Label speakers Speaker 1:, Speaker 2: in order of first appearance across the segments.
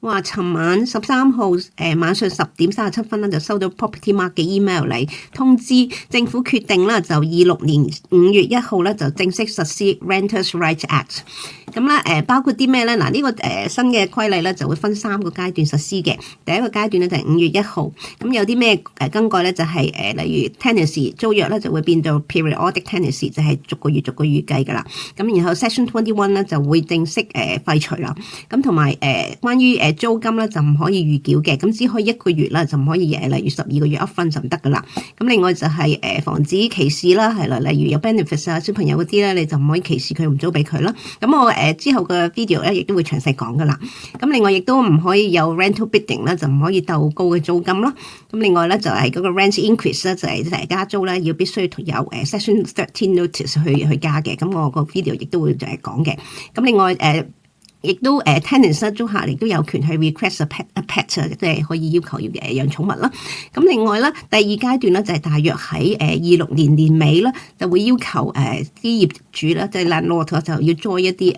Speaker 1: 話尋晚13號晚上10點37分咧就收到 Property Mark 嘅 email 嚟通知政府決定啦，就26年5月1號咧就正式實施 Renters' Rights Act。咁咧包括啲咩咧？嗱、這、呢個新嘅規例咧就會分3個階段實施嘅。第一個階段咧就係5月1號。咁有啲咩更改咧？就係例如 tenancy 租約咧就會變到 periodic tenancy， 就係逐個月計㗎啦。咁然後 Section 21咧就會正式廢除啦。咁同埋關於租金咧就唔可以預繳嘅，咁只可以1個月啦，就唔可以例如12個月 upfront 就唔得噶啦。咁另外就係防止歧視啦，係啦，例如有 benefits 啊，小朋友嗰啲咧，你就唔可以歧視佢，唔租俾佢啦。咁我之後嘅 video 咧亦都會詳細講噶啦。咁另外亦都唔可以有 rental bidding 啦，就唔可以鬥高嘅租金啦。咁另外咧就係嗰個 rent increase 咧，就係加租咧要必須有Section 13 notice 去加嘅。咁我個 video 亦都會講嘅。咁另外亦都tenants 租客亦都有權去 request a pet， 即係可以要求養寵物啦。咁另外咧，第二階段咧就係大約喺26年年尾咧，就會要求啲業主咧，即係 landlord 就要 join 一啲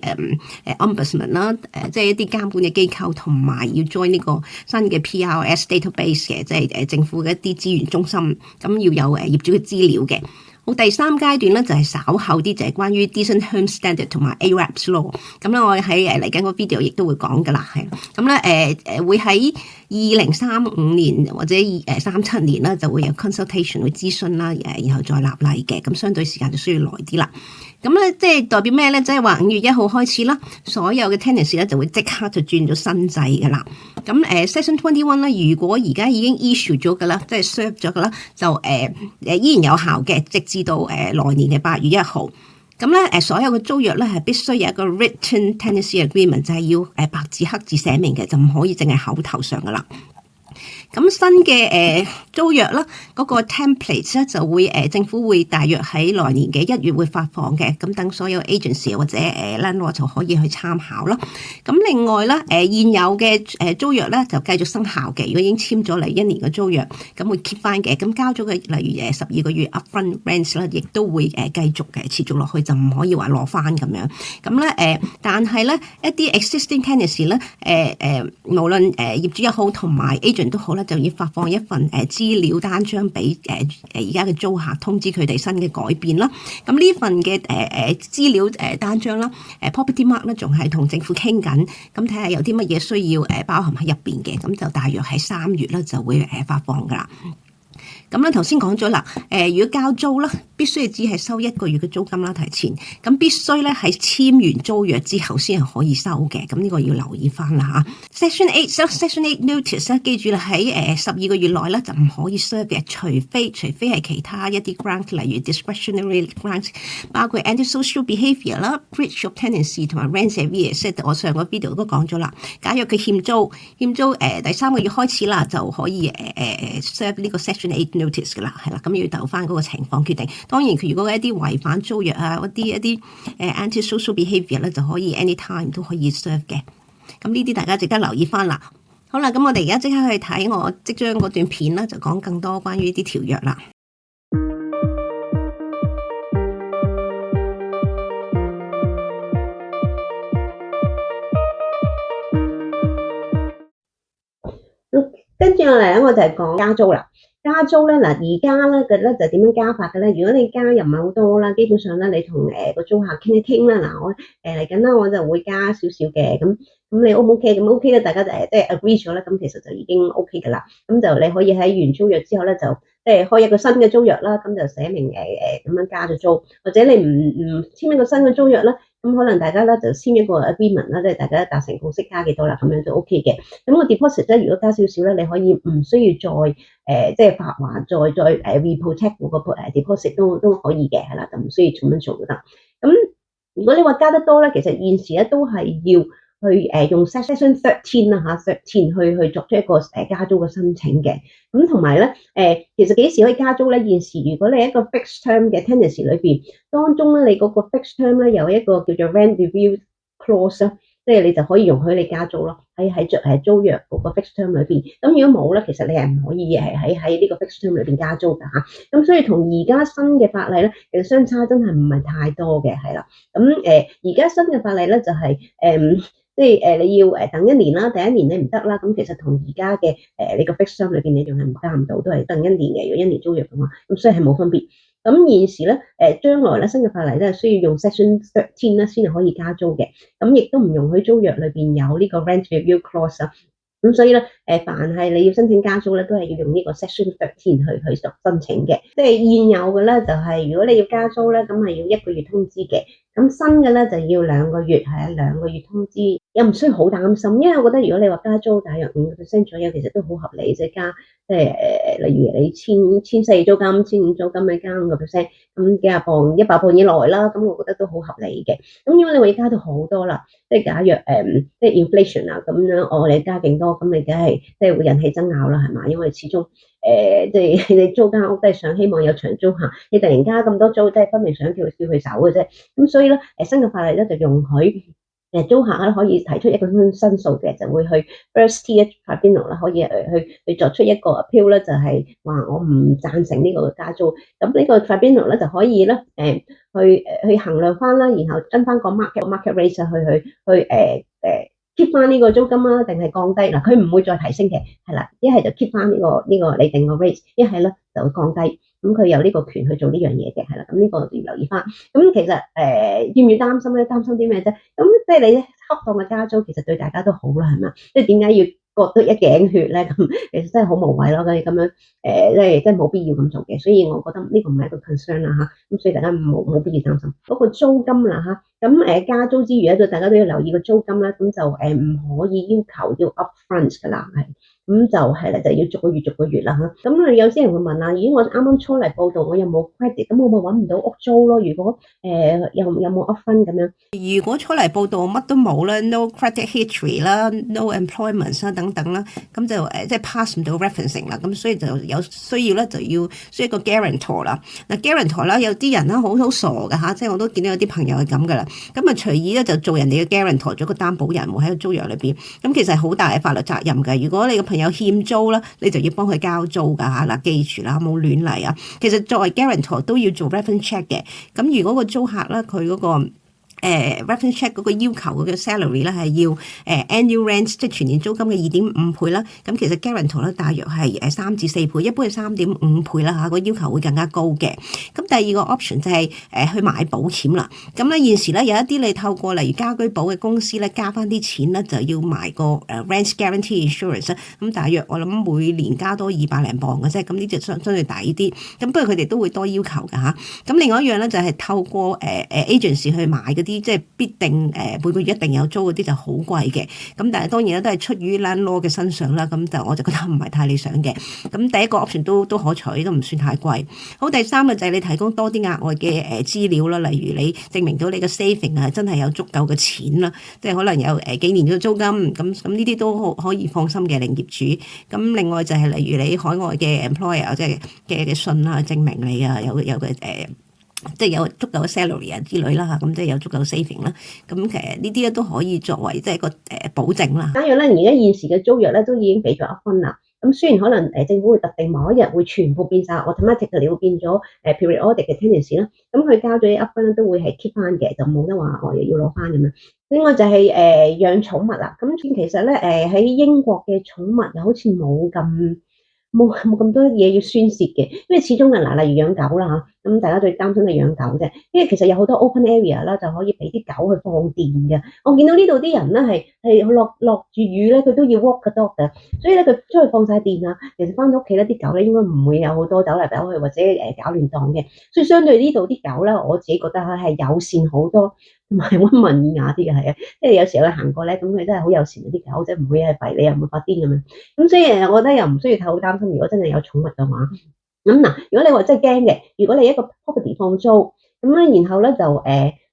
Speaker 1: ombudsman 啦，即係一啲監管嘅機構，同埋要 join 呢個新嘅 PRS database 嘅，即係政府嘅一啲資源中心，咁要有業主嘅資料嘅。好，第3階段咧就係稍後啲，就係關於 Decent Home Standard 同埋 ARAPS Law。咁咧我喺嚟緊個 video 亦都會講噶啦，係咁咧會喺2035年或者37年啦，就會有 consultation 會諮詢啦，然後再立例嘅，咁相對時間就需要耐啲啦。咁咧即係代表咩咧？即係話5月1號開始啦，所有嘅 tenants 咧就會即刻就轉咗新制噶啦。咁Section 21咧，如果而家已經 issue 咗噶啦，即係 serve 咗噶啦，就依然有效嘅，直至到來年嘅8月1號。咁咧所有嘅租約咧係必須有一個 written tenancy agreement， 就係要白紙黑字寫明嘅，就唔可以淨係口頭上噶啦。咁新嘅租約啦，嗰個 template 咧就會政府會大約喺來年嘅1月會發放嘅，咁等所有 agency 或者landlord 就可以去參考啦。咁另外咧現有嘅租約咧就繼續生效嘅，如果已經簽咗嚟1年嘅租約，咁會 keep 翻嘅。咁交咗嘅例如12個月 upfront rents 咧，亦都會繼續持續落去，就唔可以話攞翻咁樣。咁咧但係咧一啲 existing tenancy 咧無論業主又好同埋 agent 都好咧，就要發放一份資料單張俾而家嘅租客，通知佢哋新嘅改變啦。咁呢份嘅資料單張啦，Property Mark 咧仲係同政府傾緊，咁睇下有啲乜嘢需要包含喺入邊嘅，咁就大約喺3月咧就會發放噶啦。咁咧頭先講咗啦，如果交租啦，必須係只係收1個月嘅租金啦，提前，咁必須咧喺簽完租約之後先係可以收嘅，咁呢個要留意翻啦嚇。Section 8 notice 咧，記住啦，喺12個月內咧就唔可以 serve 嘅，除非係其他一啲 grant， 例如 discretionary grant， 包括 antisocial behaviour 啦、breach of tenancy 同埋 rent arrears。我上個 video 都講咗啦，假如佢欠租第3個月開始啦，就可以serve 呢個 Section 8 notice 㗎啦，係啦，咁要就翻嗰個情況決定。當然佢如果一啲違反租約啊，一啲anti-social behaviour 咧，就可以 anytime 都可以 serve 嘅。咁呢啲大家值得留意翻啦。好啦，咁我哋而家即刻去睇我即將嗰段片啦，就講更多關於啲條約啦。跟住落嚟咧，我就係講加租啦。加租咧，嗱而家咧嘅咧就點樣加法嘅咧？如果你加又唔係好多啦，基本上咧你同個租客傾一傾啦。嗱，我嚟緊啦，我就會加少少嘅。咁你 O 唔 OK？ 咁 OK 咧，大家就即係 agree 咗咧，咁其實就已經 OK 噶啦。咁就你可以喺完租約之後咧，就即係開一個新嘅租約啦。咁就寫明咁樣加咗租，或者你唔簽一個新嘅租約啦。咁可能大家咧就簽一個 agreement 啦，即係大家達成共識加幾多啦，咁樣就 OK 嘅。咁個 deposit 咧，如果加少少咧，你可以唔需要再即係發還再reprotect 嗰個 deposit 都可以嘅，係啦，就唔需要咁樣做都得。咁如果你話加得多咧，其實現時咧都係要去用 Section 13啦嚇13去作出一個加租嘅申請嘅。咁同埋咧其實幾時可以加租咧？現時如果你一個 fixed term 嘅 tenancy 裏邊當中咧，你嗰個 fixed term 咧有一個叫做 rent review clause 啦，即係你就可以容許你加租咯，喺租約嗰個 fixed term 裏邊。咁如果冇咧，其實你係唔可以喺呢個 fixed term 裏邊加租㗎嚇。咁所以同而家新嘅法例咧，其實相差真係唔係太多嘅，係啦。咁而家新嘅法例咧就係即係你要等1年啦，第1年你唔得啦，咁其實同而家嘅你個 fixed term 裏邊你仲係加唔到，都係等1年嘅，如果1年租約嘅話，咁所以係冇分別。咁現時咧將來咧新嘅法例咧需要用 Section 13咧先係可以加租嘅，咁亦都唔容許租約裏邊有呢個 rent review clause 啊。咁所以咧，凡係你要申請加租咧，都係要用呢個 Section 13去申請嘅。即係現有嘅咧，就係如果你要加租咧，咁係要1個月通知嘅。咁新嘅咧就要2個月，係啊，2個月通知，又唔需要好擔心，因為我覺得如果你話加租大約5% 左右，其實都好合理，即係加例如你1,400租金、1,500租金，你加5%，咁幾廿磅、100磅以內啦，咁我覺得都好合理嘅。咁如果你話要加到好多啦，即係假若即係 inflation 啊咁樣，你加勁多，咁你梗係即係會引起爭拗啦，係嘛？因為始終即係你租間屋都係想希望有長租客，你突然加咁多租，即係分明想叫佢手嘅啫。咁所以咧，新嘅法例咧就容許租客咧可以提出一個申訴嘅，就會去 First Tier Tribunal 啦，可以去作出一個 appeal 咧，就係話我唔贊成呢個加租。咁呢個 Tribunal 咧就可以咧去衡量翻啦，然後跟翻個 market rate 去keep 翻呢個租金啦，定係降低嗱？佢唔會再提升嘅，係啦，一係就 keep 翻呢個你定個 rate， 一係咧就會降低。咁佢有呢個權去做呢樣嘢嘅，係啦。咁呢個要留意翻。咁其實要唔要擔心咧？擔心啲咩啫？咁即係你恰當嘅加租，其實對大家都好啦，係嘛？即係點解要割得一頸血咧？咁其實真係好無謂咯。咁樣即係冇必要咁做嘅。所以我覺得呢個唔係一個 concern 啦嚇。咁所以大家冇必要擔心嗰個租金啦嚇。咁加租之餘咧，大家都要留意個租金啦。咁就唔可以要求要 upfront 㗎啦，係。咁就係啦，就要逐個月啦嚇。咁有啲人會問啦，如果我啱啱初嚟報道，我又冇 credit，咁我咪揾唔到屋租咯？如果有冇 upfront咁樣？如果初嚟報道乜都冇啦 ，no credit history 啦，no employment 啦等等啦，咁就即係 pass 唔到 referencing 啦。咁所以就有需要咧，就要需要一個 guarantor 啦。嗱 guarantor 啦，有啲人咧好傻㗎嚇，即係我都見到有啲朋友係咁㗎啦。咁啊隨意咧就做人哋嘅 guarantor，做個擔保人喎喺個租約裏邊。咁其實係好大嘅法律責任㗎。如果你個朋友欠租啦，你就要幫佢交租㗎嚇。嗱，記住啦，冇亂嚟啊。其實作為 guarantor 都要做 reference check 嘅。咁如果個租客咧佢嗰個reference check 嗰個要求嗰個 salary 咧係要annual rent 即係全年租金嘅2.5倍啦。咁其實 guarantor 咧大約係3至4倍，一般係3.5倍啦嚇。個要求會更加高嘅。咁第二個 option 就係去買保險啦。咁咧現時咧有一啲你透過例如家居保嘅公司咧加翻啲錢咧就要買個rent guarantee insurance。咁大約我諗每年加多200零磅嘅啫。咁呢隻相對抵啲。咁不過佢哋都會多要求㗎嚇。咁另外一樣咧就係透過agency 去買嗰啲。即係必定每個月一定有租嗰啲就好貴嘅，咁但係當然咧都係出於 landlord 嘅身上啦，咁就我就覺得唔係太理想嘅。咁第一個 option 都可取，都唔算太貴。好，第三個就係你提供多啲額外嘅資料啦，例如你證明到你嘅 saving 係真係有足夠嘅錢啦，即係可能有幾年嘅租金，咁呢啲都可以放心嘅令業主。咁另外就係例如你海外嘅 employer 即係嘅信啦，證明你啊有嘅即係有足夠嘅 salary 啊之類啦嚇，咁即係有足夠嘅 saving 啦。咁其實呢啲咧都可以作為即係個保證啦。假如咧而家現時嘅租約咧都已經俾咗upfront啦。咁雖然可能政府會特定某一日會全部變晒 automatically 會變咗periodic 嘅 tenancy 啦。咁佢交咗啲upfront都會係 keep 翻嘅，就冇得話我又要攞翻咁樣。另外就係養寵物啦。咁其實咧喺英國嘅寵物又好似冇咁多嘢要宣泄嘅，因為始終例如養狗啦嚇，咁大家最擔心係養狗啫，因為其實有好多 open area 啦，就可以俾啲狗去放電嘅。我見到呢度啲人咧係落住雨咧，佢都要 walk the dog 嘅，所以咧佢出去放晒電啊。其實翻到屋企咧，啲狗咧應該唔會有好多走嚟走去或者搞亂檔嘅，所以相對呢度啲狗咧，我自己覺得係友善好多。同埋溫文爾雅啲嘅係啊，即係有時候佢行過咧，咁佢真係好友善啲狗，即係唔會係吠你，又唔會發癲咁樣。咁所以我覺得又唔需要太好擔心。如果真係有寵物嘅話，咁嗱，如果你話真係驚嘅，如果你一個 property 放租咁咧，然後咧就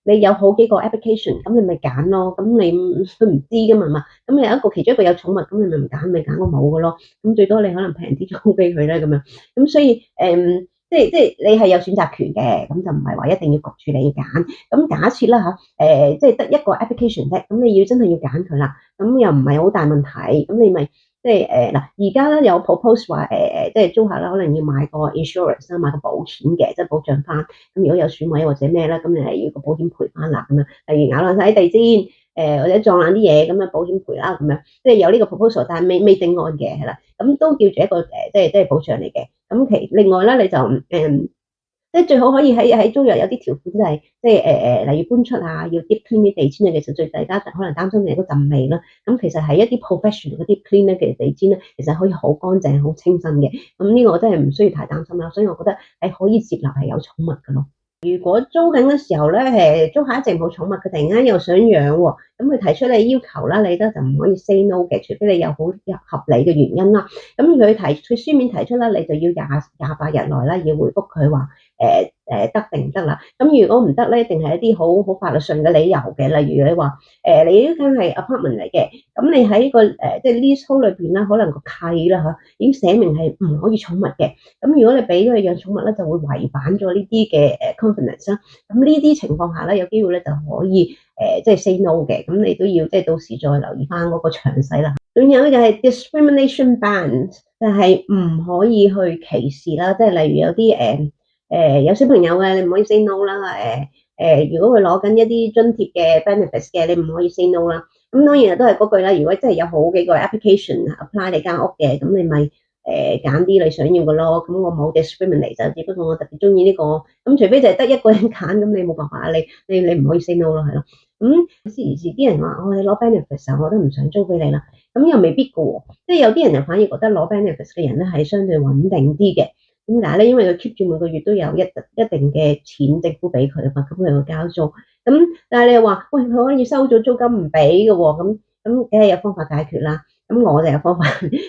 Speaker 1: 你有好幾個 application，咁你咪揀咯。咁你都唔知噶嘛，咁你有一個其中一個有寵物，咁你咪唔揀，咪揀個冇嘅咯。咁最多你可能平啲租俾佢咧咁樣。咁所以即係你係有選擇權嘅，咁就唔係話一定要焗住你要揀。咁假設啦嚇，即係得一個 application 啫，咁你真係要揀佢啦，咁又唔係好大問題，咁你咪即係嗱，而家咧有 propose 話即係租客啦，可能要買個 insurance 啦，買個保險嘅，即係保障翻。咁如果有損毀或者咩咧，咁你係要個保險賠翻啦咁樣。例如咬爛晒啲地氈，或者撞爛啲嘢咁樣保險賠啦咁樣，即係有呢個 proposal，但係未定案嘅係啦，咁都叫做一個即係保障嚟嘅。咁另外咧你就即係最好可以喺租約有啲條款就係即係例如搬出啊，要 deep clean 啲地氈啊，其實最大家可能擔心嘅係嗰陣味啦。咁其實係一啲 professional 嗰啲 clean 咧嘅地氈咧，其實可以好乾淨、好清新嘅。咁呢個我真係唔需要太擔心啦。所以我覺得係可以接納係有寵物嘅咯。如果租緊嘅時候咧，租客一直冇寵物，佢突然間又想養喎，咁佢提出你要求啦，你咧就唔可以 say no 嘅，除非你有好合理嘅原因啦。咁佢書面提出啦，你就要28日內啦，要回覆佢話得定唔得啦。咁如果唔得咧，一定係一啲好法律上嘅理由嘅，例如你話你呢間係 apartment 嚟嘅，咁你喺個即係 leasehold 裏邊啦，可能個契啦嚇已經寫明係唔可以寵物嘅。咁如果你俾咗佢養寵物咧，就會違反咗呢啲嘅confidence啦。咁呢啲情況下咧，有機會咧就可以即係 say no 嘅。咁你都要即係到時再留意翻嗰個詳細啦。仲有就係 discrimination ban，就係唔可以去歧視啦。即係例如有啲有小朋友嘅，你唔可以 say no 啦。如果佢攞緊一啲津貼嘅 benefits 嘅，你唔可以 say no 啦。咁當然都係嗰句啦。如果真係有好幾個 application apply 你間屋嘅，咁你咪揀啲你想要嘅咯。咁我冇 discriminate，就只不過我特別中意呢個。咁除非就係得一個人揀，咁你冇辦法，你唔可以 say no 咯，係咯。咁時啲人話我哋攞 benefits 我都唔想租俾你啦。咁又未必嘅喎，即係有啲人又反而覺得攞 benefits 嘅人咧係相對穩定啲嘅。點解咧？因為佢 keep 住每個月都有一定嘅錢政府俾佢啊嘛，咁佢會交租。咁但係你又話，喂，佢可以收咗租金唔俾嘅喎，咁梗係有方法解決啦。咁我就有方法，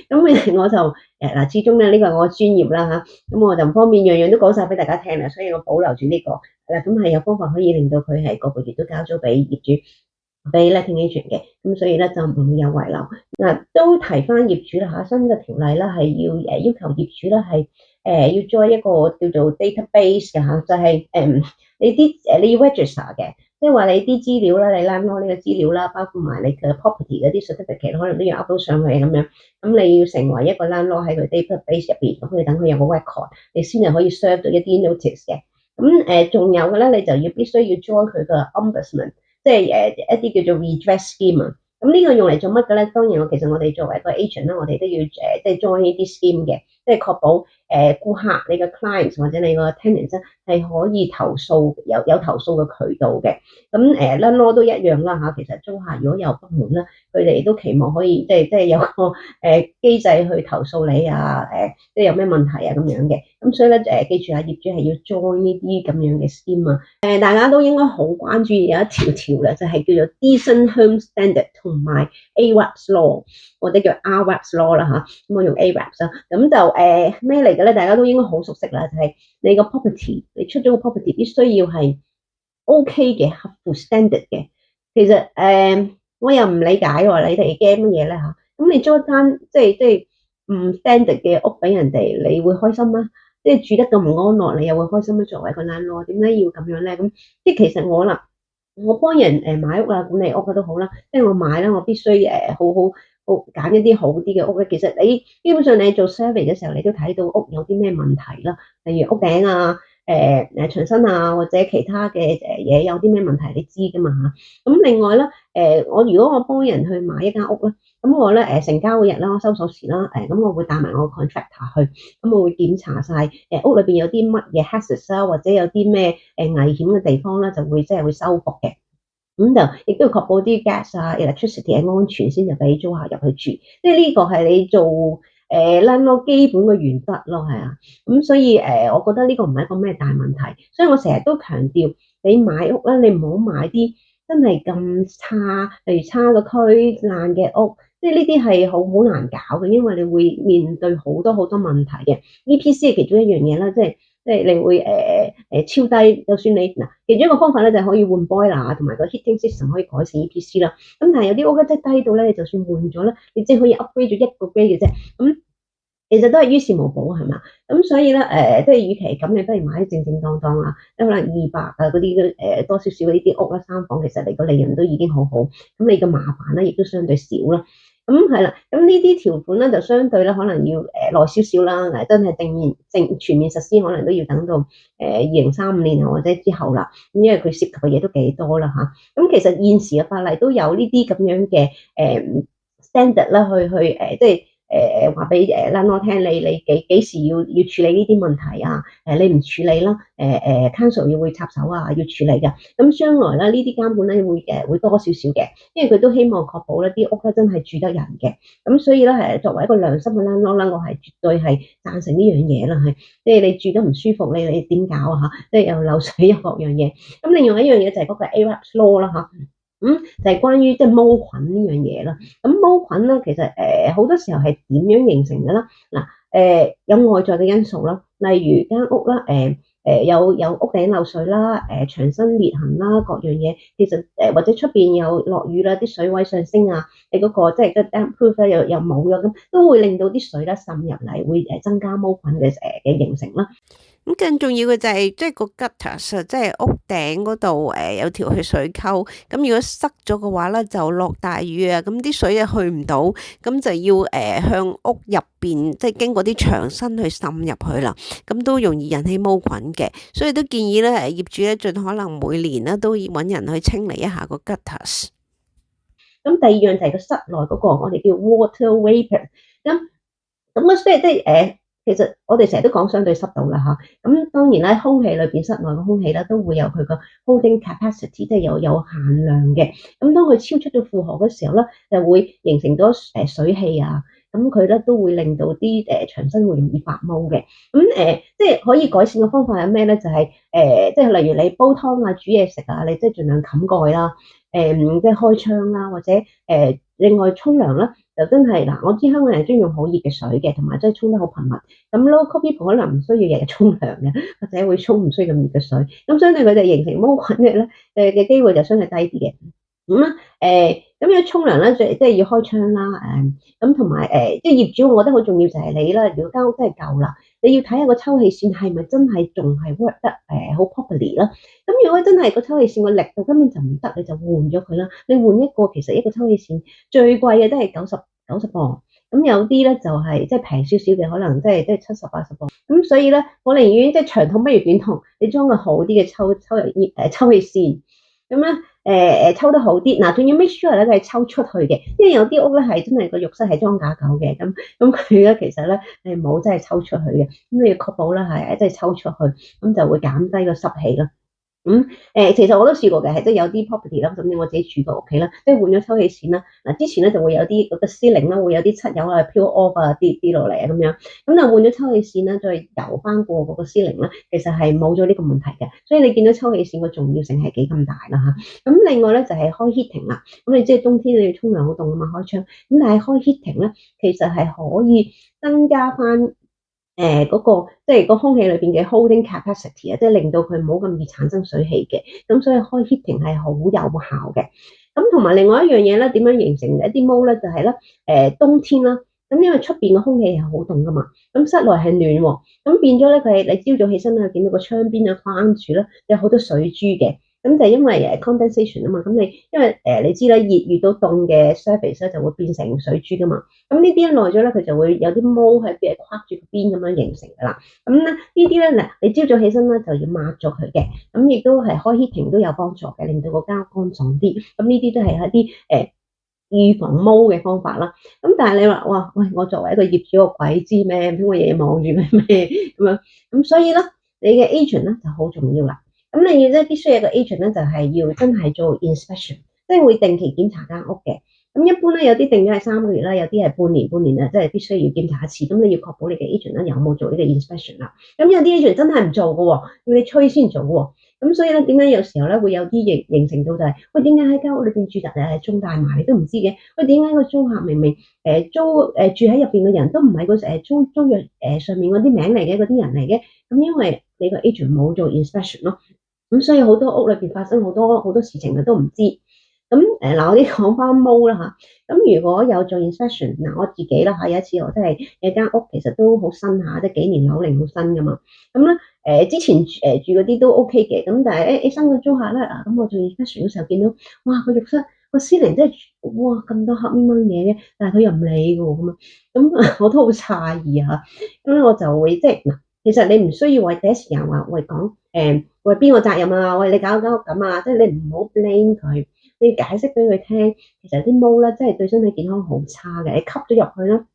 Speaker 1: 咁我就嗱，始終咧呢個係我專業啦嚇，咁我就唔方便樣樣都講晒俾大家聽啦，所以我保留住呢個嗱，咁係有方法可以令到佢係個個月都交租俾業主。俾 letting agent 嘅，咁所以咧就唔會有遺漏。嗱，都提翻業主啦嚇，新嘅條例咧係要求業主咧係要 join 一個叫做 database 嘅嚇，就係你要 register 嘅，即係話你啲資料啦，你 landlord 呢個資料啦，包括埋你嘅 property 嗰啲 certificate 可能都要 upload 上去咁樣。咁你要成為一個 landlord 喺佢 database 入邊，咁佢等佢有個 record，你先係可以 serve 到一啲 notice 嘅。咁仲有嘅咧，你就必須要 join 佢嘅 ombudsman。即係一啲叫做 redress scheme 啊，咁呢個用嚟做乜嘅咧？當然其實我哋作為一個 agent 咧，我哋都要即係 join 呢啲 scheme 嘅，即係確保顧客你嘅 clients 或者你個 tenants 咧係可以投訴，有投訴嘅渠道嘅。咁landlord 都一樣啦嚇，其實租客如果有不滿咧，佢哋都期望可以即係有個機制去投訴你啊，即係有咩問題啊咁樣嘅。咁所以咧記住啊，業主係要 join 呢啲咁樣嘅 scheme 啊。大家都應該好關注有一條咧，就係叫做 Decent Home Standard 同埋 AWAPS Law 或者叫 RWAPS Law 啦嚇。咁我用 AWAPS 啦。咁就咩嚟嘅咧？大家都應該好熟悉啦，就係你個 property，你出咗個 property 必須要係 OK 嘅，合乎 standard 嘅。其實我又唔理解喎，你哋驚乜嘢咧嚇？咁你租一間即係唔 standard 嘅屋俾人哋，你會開心嗎？即係住得咁唔安樂，你又會開心咩？作為一個 landlord，點解要咁樣咧？咁即係其實我幫人買屋啊、管理屋啊都好啦，即係我買啦，我必須好揀一啲好啲嘅屋咧。其實你基本上你做 survey 嘅時候，你都睇到屋有啲咩問題啦，例如屋頂啊、牆身啊或者其他嘅嘢有啲咩問題，你知㗎嘛嚇。咁另外咧，如果我幫人去買一間屋咧。咁我咧成交嗰日啦，我收鎖匙啦，咁我會帶埋我個 contractor 去，咁我會檢查晒屋裏邊有啲乜嘢 hazards 啊，或者有啲咩危險嘅地方咧，就會即係會修復嘅。咁就亦都要確保啲 gas 啊、electricity 係安全先就俾租客入去住，即係呢個係你做landlord 基本嘅原則咯，係啊。咁所以我覺得呢個唔係一個咩大問題，所以我成日都強調你買屋咧，你唔好買啲真係咁差，例如差個區爛嘅屋。即係呢啲係好難搞嘅，因為你會面對好多問題嘅。EPC 係其中一樣嘢啦，即係你會超低，就算你嗱，其中一個方法咧就係可以換 boiler 同埋個 heating system 可以改善 EPC 啦。咁但係有啲屋咧即係低到咧，你就算換咗咧，你即係可以 upgrade 咗一個 grade 嘅啫。咁其實都係於事無補係嘛？咁所以咧即係與其咁，你不如買啲正正當當啦，可能200啊嗰啲多少少呢啲屋啦，3房其實你個利潤都已經好好，咁你嘅麻煩咧亦都相對少啦。係啦，咁呢啲條款咧就相對咧可能要耐少少啦，真係全面實施可能都要等到2035年或者之後啦，咁因為佢涉及嘅嘢都幾多啦嚇。咁其實現時嘅法例都有呢啲咁樣嘅standard 啦，即係話俾landlord聽，你幾時要處理呢啲問題啊？你唔處理啦，council 要會插手啊，要處理㗎。咁將來咧呢啲監管咧會多少少嘅，因為佢都希望確保咧啲屋咧真係住得人嘅。咁所以咧作為一個良心嘅 landlord 啦，我係絕對係贊成呢樣嘢啦，係即係你住得唔舒服，你點搞啊嚇？即係又漏水又各樣嘢。咁另外一樣嘢就係嗰個 AWAB's law 啦嚇。就係關於即係毛菌呢樣嘢啦。咁毛菌咧，其實好多時候係點樣形成嘅啦？嗱有外在嘅因素啦，例如間屋啦，有屋頂漏水啦，牆身裂痕啦，各樣嘢。其實或者出邊有落雨啦，啲水位上升啊，你嗰個即係個 damp proof 咧又冇咗，咁都會令到啲水咧滲入嚟，會增加毛菌嘅形成啦。
Speaker 2: 咁更重要嘅就係即係個 gutters，即係屋頂嗰度有條去水溝，咁如果塞咗嘅話咧，就落大雨啊，咁啲水啊去唔到，咁就要向屋入邊即係經過啲牆身去滲入去啦，咁都容易引起毛菌嘅，所以都建議咧業主咧盡可能每年咧都要揾人去清理一下個 gutters。
Speaker 1: 咁第二樣就係個室內嗰個我哋叫 water vapor，咁其實我哋成日都講相對濕度啦嚇，咁當然咧空氣裏邊室內嘅空氣咧都會有佢個 holding capacity，即係有限量嘅。咁當佢超出咗負荷嘅時候咧，就會形成咗水氣啊，咁佢咧都會令到啲牆身會容易發毛嘅。咁即係可以改善嘅方法係咩咧？就係即係例如你煲湯啊、煮嘢食啊，你即係盡量冚蓋啦，即係開窗啦，或者另外沖涼啦。就真係嗱，我知香港人中意用好熱嘅水嘅，同埋真係沖得好頻密。咁 local people 可能唔需要日日沖涼嘅，或者會沖唔需要咁熱嘅水。咁相對佢哋形成毛菌嘅咧嘅機會就相對低啲嘅。咁樣沖涼咧，即係要開窗啦。咁同埋即係業主，我覺得好重要就係你啦。如果間屋真係舊啦，你要睇下個抽氣扇係咪真係仲係 work 得好 properly 啦。咁如果真係個抽氣扇個力度根本就唔得，你就換咗佢啦。你換一個，其實一個抽氣扇最貴嘅都係90磅，咁有啲咧就係即係平少少嘅，可能即係70-80磅。咁所以咧，我寧願即係長痛不如短痛，你裝個好啲嘅抽氣扇，咁咧抽得好啲。嗱，仲要 make sure 咧佢係抽出去嘅，因為有啲屋咧係真係個浴室係裝假狗嘅，咁佢咧其實咧冇真係抽出去嘅，咁你要確保咧係即係抽出去，咁就會減低個濕氣啦。其實我都試過嘅，係即係有啲 property 啦，甚至我自己住過屋企啦，即係換咗抽氣扇啦。嗱，之前咧就會有啲嗰個 ceiling 啦，會有啲漆油啊飄 off 啊跌落嚟啊咁樣，咁就換咗抽氣扇啦，再油翻過嗰個 ceiling 啦，其實係冇咗呢個問題嘅。所以你見到抽氣扇個重要性係幾咁大啦嚇。咁另外咧就係開 heating 啦，咁你即係冬天你要沖涼好凍啊嘛，開窗，咁但係開 heating 咧其實係可以增加翻。嗰個即係個空氣裏邊嘅 holding capacity 啊，即係令到佢唔好咁易產生水氣嘅，咁所以開 heating 係好有效嘅。咁同埋另外一樣嘢咧，點樣形成一啲毛咧？就係咧冬天啦，咁因為出邊嘅空氣係好凍噶嘛，咁室內係暖喎，咁變咗咧佢係你朝早起身咧，見到個窗邊啊框住咧有好多水珠嘅。咁就因為condensation 啊嘛，咁你因為你知啦，熱遇到凍嘅 surface 咧就會變成水珠噶嘛，咁呢啲耐咗咧佢就會有啲毛喺邊框住個邊咁樣形成噶啦。咁咧呢啲咧嗱，你朝早起身咧就要抹咗佢嘅，咁亦都係開 heating 都有幫助嘅，令到個間乾爽啲。咁呢啲都係一啲預防毛嘅方法啦。咁但係你話哇喂，我作為一個業主，我鬼知咩？咁我日日望住佢咩咁樣？咁所以咧，你嘅 agent 咧就好重要啦。咁你要即係必須有個 agent 咧，就係要真係做 inspection，即係會定期檢查間屋嘅。咁一般咧有啲定咗係3個月啦，有啲係半年啊，即係必須要檢查一次。咁你要確保你嘅 agent 咧有冇做呢個 inspection 啦。咁有啲 agent 真係唔做嘅喎，要你催先做嘅喎。咁所以咧，點解有時候咧會有啲形成到就係，喂，點解喺間屋裏邊住宅係中大埋你都唔知嘅？喂，點解個租客明明住喺入邊嘅人都唔係個租約上面嗰啲名嚟嘅嗰啲人嚟嘅？咁因為你個 agent 冇做 inspection 咯。咁所以好多屋裏邊發生好多事情嘅都唔知。咁嗱，我啲講翻毛啦嚇。咁如果有做 inspection，嗱我自己啦嚇，有一次我真係有間屋其實都好新下，即係幾年樓齡好新噶嘛。咁咧之前住嗰啲都 OK 嘅，咁但係新嘅租客咧咁我做 inspection 嘅時候見到，哇個浴室
Speaker 3: 個司令真係哇咁多黑掹掹嘢嘅，但係佢又唔理嘅喎咁啊，咁我都好詫異嚇，咁我就會即係嗱，其實你唔需要為第一時間話喂講喂邊個責任啊，喂你搞間屋咁啊，即係你唔好 blame 佢，你要解釋俾佢聽，其實啲毛咧真係對身體健康好差嘅，你吸咗入去啦。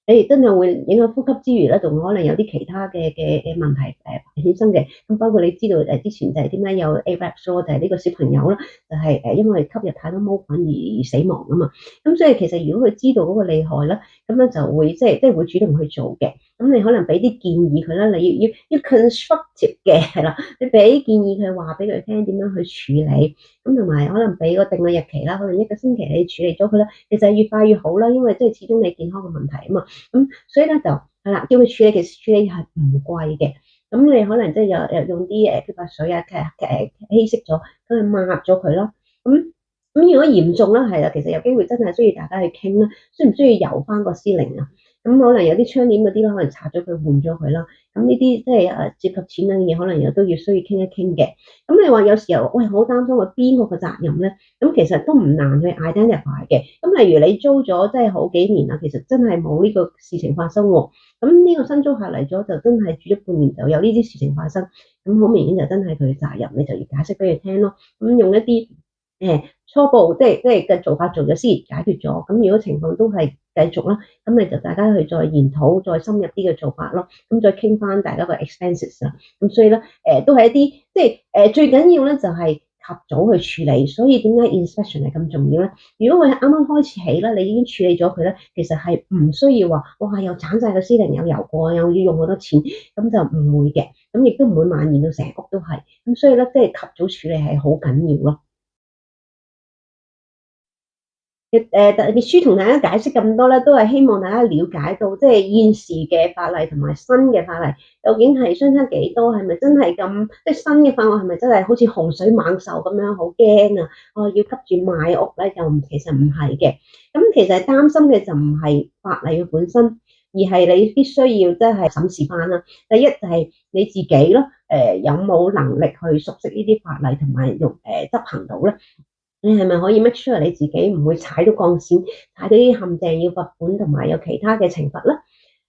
Speaker 3: 你真係會影響呼吸之餘咧，仲可能有啲其他嘅問題衍生嘅。咁包括你知道之前就係點解有 ARAPS 咯，就係呢個小朋友啦，就係因為吸入太多毛菌而死亡啊嘛。咁所以其實如果佢知道嗰個厲害啦，咁樣就會即係會主動去做嘅。咁你可能俾啲建議佢啦，你要 constructive 嘅係啦，你俾建議佢話俾佢聽點樣去處理。咁同埋可能俾個定嘅日期啦，可能1個星期你處理咗佢啦，其實越快越好啦，因為即係始終你健康嘅問題啊嘛。咁所以咧就係啦，叫佢處理，其實處理係唔貴嘅。咁你可能即係又用啲漂白水啊，稀釋咗，咁去抹咗佢咯。咁如果嚴重啦，係啦，其實有機會真係需要大家去傾啦，需唔需要油翻個司令啊？咁可能有啲窗簾嗰啲可能拆咗佢換咗佢啦。咁呢啲即係涉及錢嘅嘢，可能又都要需要傾一傾嘅。咁你話有時候喂好擔心話邊個嘅責任咧？咁其實都唔難去 identify 嘅。咁例如你租咗即係好幾年啦，其實真係冇呢個事情發生喎。咁呢個新租客嚟咗就真係住咗半年就有呢啲事情發生，咁好明顯就真係佢嘅責任，你就要解釋俾佢聽咯。咁用一啲初步即係嘅做法做咗先解決咗。咁如果情況都係繼續啦，咁你就大家去再研討再深入啲嘅做法咯。咁再傾翻大家個 expenses 啦。咁所以咧都係一啲即係最緊要咧就係及早去處理。所以點解 inspection 係咁重要咧？如果佢係啱啱開始起啦，你已經處理咗佢咧，其實係唔需要話哇又鏟晒個司令又油過又要用好多錢，咁就唔會嘅。咁亦都唔會蔓延到成屋都係。咁所以咧即係及早處理係好緊要咯。特別書同大家解釋咁多咧，都係希望大家了解到，即係現時嘅法例同埋新嘅法例究竟係相差幾多，係咪真係咁？即係新嘅法案係咪真係好似洪水猛獸咁樣好驚啊？要急住買屋咧，其實唔係嘅。咁其實擔心嘅就唔係法例嘅本身，而係你必須要即係審視翻啦。第一就係你自己咯，有冇能力去熟悉呢啲法例同埋執行到咧？你係咪可以 make sure 你自己唔會踩到鋼線，踩到啲陷阱要罰款同埋有其他嘅懲罰咧？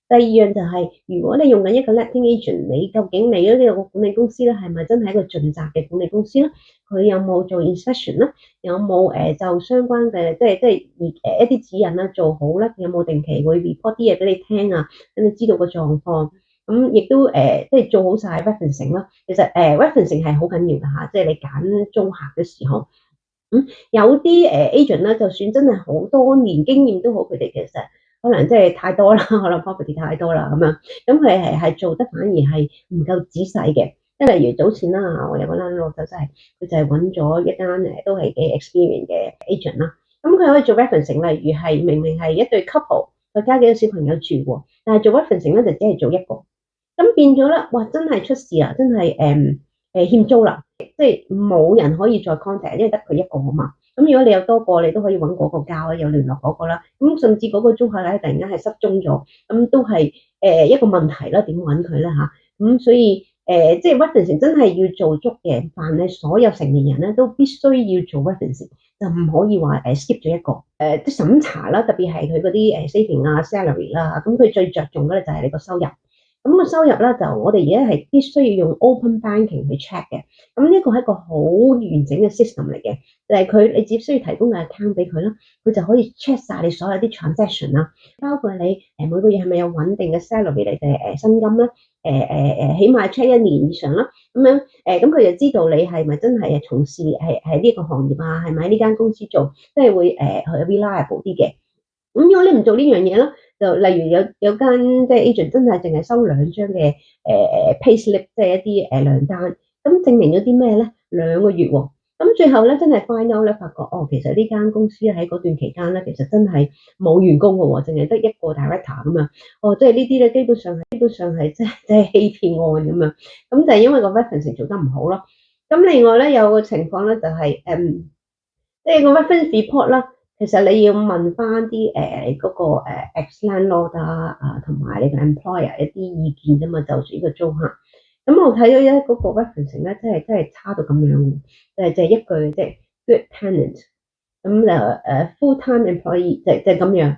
Speaker 3: 第二樣就係，如果你用緊一個 letting agent，你究竟你嗰個管理公司咧係咪真係一個盡責嘅管理公司咧？佢有冇做 inspection 咧？有冇就相關嘅即係一啲指引啦做好咧？有冇定期會 report 啲嘢俾你聽啊？等你知道個狀況。咁亦都即係做好晒 referencing 啦。其實referencing 係好緊要㗎嚇，即係你揀租客嘅時候。有啲agent 咧，就算真係好多年經驗都好，佢哋其實可能即係太多啦，可能 property 太多啦咁樣，咁佢係做得反而係唔夠仔細嘅。即係例如早前啦，我有個 landlord 就真係佢就係揾咗一間都係幾 experience 嘅 agent 啦。咁佢可以做 referencing，例如係明明係一對 couple，佢加幾個小朋友住喎，但係做 referencing 咧就只係做一個，咁變咗咧，哇！真係出事啦，真係欠租啦。即係冇人可以再 contact，因為得佢一個啊嘛。咁如果你有多個，你都可以揾嗰個交，有聯絡嗰個啦。咁甚至嗰個租客咧突然間係失蹤咗，咁都係一個問題啦。點揾佢咧嚇？咁所以即係 referencing 真係要做足嘅，凡係所有成年人咧都必須要做 referencing，就唔可以話skip 咗一個。啲審查啦，特別係佢嗰啲saving 啊 salary 啦，咁佢最着重嘅咧就係你個收入。咁個收入咧就我哋而家係必須要用 open banking 去 check 嘅。咁呢個係一個好完整嘅 system 嚟嘅，就係你只需要提供個 account 俾佢啦，佢就可以 check 晒你所有啲 transaction 啦，包括你每個月係咪有穩定嘅 salary 嚟嘅薪金啦，起碼 check 1年以上啦，咁樣咁佢就知道你係咪真係從事係呢個行業啊，係咪喺呢間公司做，即係會reliable 啲嘅。咁如果你唔做呢樣嘢啦，就例如有間即係 agent 真係淨係收2張嘅payslip，即係一啲糧單，咁證明咗啲咩咧？2個月喎，咁最後咧真係 find out 咧，發覺其實呢間公司喺嗰段期間咧，其實真係冇員工嘅喎，淨係得一個 director 咁樣，即係呢啲咧基本上係即係欺騙案咁樣，咁就係因為個 referencing 做得唔好咯。咁另外咧有個情況咧就係即係個 reference report 啦。其實你要問翻啲嗰個ex-landlord 啊同埋你嘅 employer 一啲意見啫嘛，就住呢個租客。咁我睇到咧嗰個 referencing 咧，真係差到咁樣，就係一句即係 good tenant。咁就full time employee 就咁樣。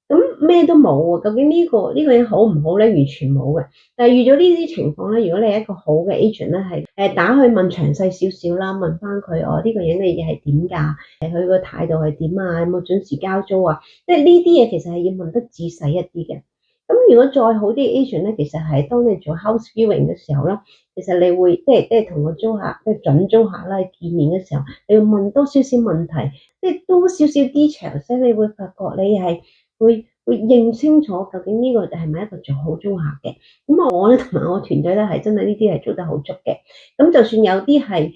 Speaker 3: 咁咩都冇喎，究竟呢個人好唔好咧？完全冇嘅。但係遇咗呢啲情況咧，如果你係一個好嘅 agent 咧，係打去問詳細少少啦，問翻佢呢個人嘅嘢係點㗎？佢個態度係點啊？有冇準時交租啊？即係呢啲嘢其實係要問得仔細一啲嘅。咁如果再好啲 agent 咧，其實係當你做 house viewing 嘅時候咧，其實你會即係同個租客即係準租客啦見面嘅時候，你要問多少少問題，即係多少少 details，你會發覺你係會認清楚究竟呢個係咪一個做好租客嘅。咁我咧同埋我團隊咧係真係呢啲係做得好足嘅。咁就算有啲係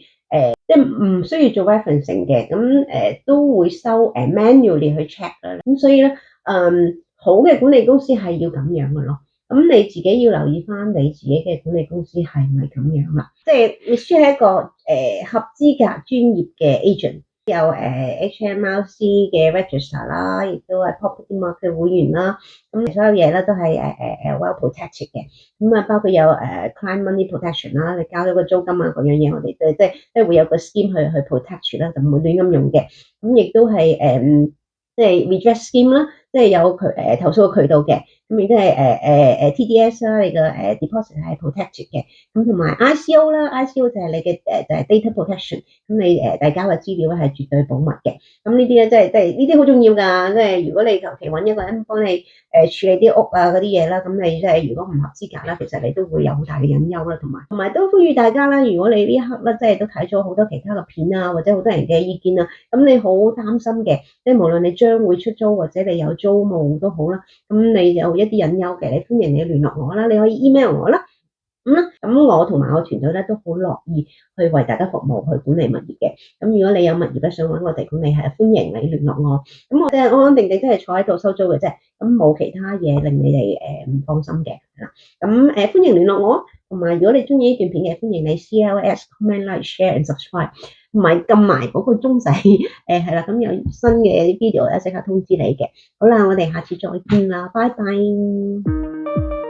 Speaker 3: 即係唔需要做 referencing 嘅，咁都會收manually 去 check 啦。咁所以咧好嘅管理公司係要咁樣嘅咯。咁你自己要留意翻你自己嘅管理公司係咪咁樣啦？即係你需要一個合資格專業嘅 agent。有HMRC 嘅 register 啦，亦都係 property market 會員啦。咁所有嘢咧都係well protected 嘅。咁啊包括有client money protection 啦，你交咗個租金啊嗰樣嘢，我哋即係會有個 scheme 去 protect 住啦，就唔會亂咁用嘅。咁亦都係即係 redress scheme 啦，即係有投訴嘅渠道嘅。咁亦都係TDS 啦，你嘅deposit 係 protected 嘅。咁同埋 ICO 啦 ，ICO 就係你嘅就係 data protection。咁你遞交嘅資料咧係絕對保密嘅。咁呢啲咧即係呢啲好重要㗎。即係如果你求其揾一個人幫你處理啲屋啊嗰啲嘢啦，咁你即係如果唔合資格啦，其實你都會有好大嘅隱憂啦，同埋都呼籲大家啦，如果你呢一刻咧即係都睇咗好多其他嘅片啊，或者好多人嘅意見啊，咁你好擔心嘅，即係無論你將會出租或者你有租務都好啦，咁你有一啲隱憂嘅，你歡迎你聯絡我啦，你可以 email 我啦。咁我同埋我團隊咧都好樂意去為大家服務，去管理物業嘅。咁如果你有物業咧想揾我哋管理，係歡迎你聯絡我。咁我哋安安定定都係坐喺度收租嘅啫，咁冇其他嘢令你哋唔放心嘅。咁歡迎聯絡我，同埋如果你中意呢段片嘅，歡迎你 CLS comment like share and subscribe，同埋撳埋嗰個鐘仔係啦，咁有新嘅video咧即刻通知你嘅。好啦，我哋下次再見啦，拜拜。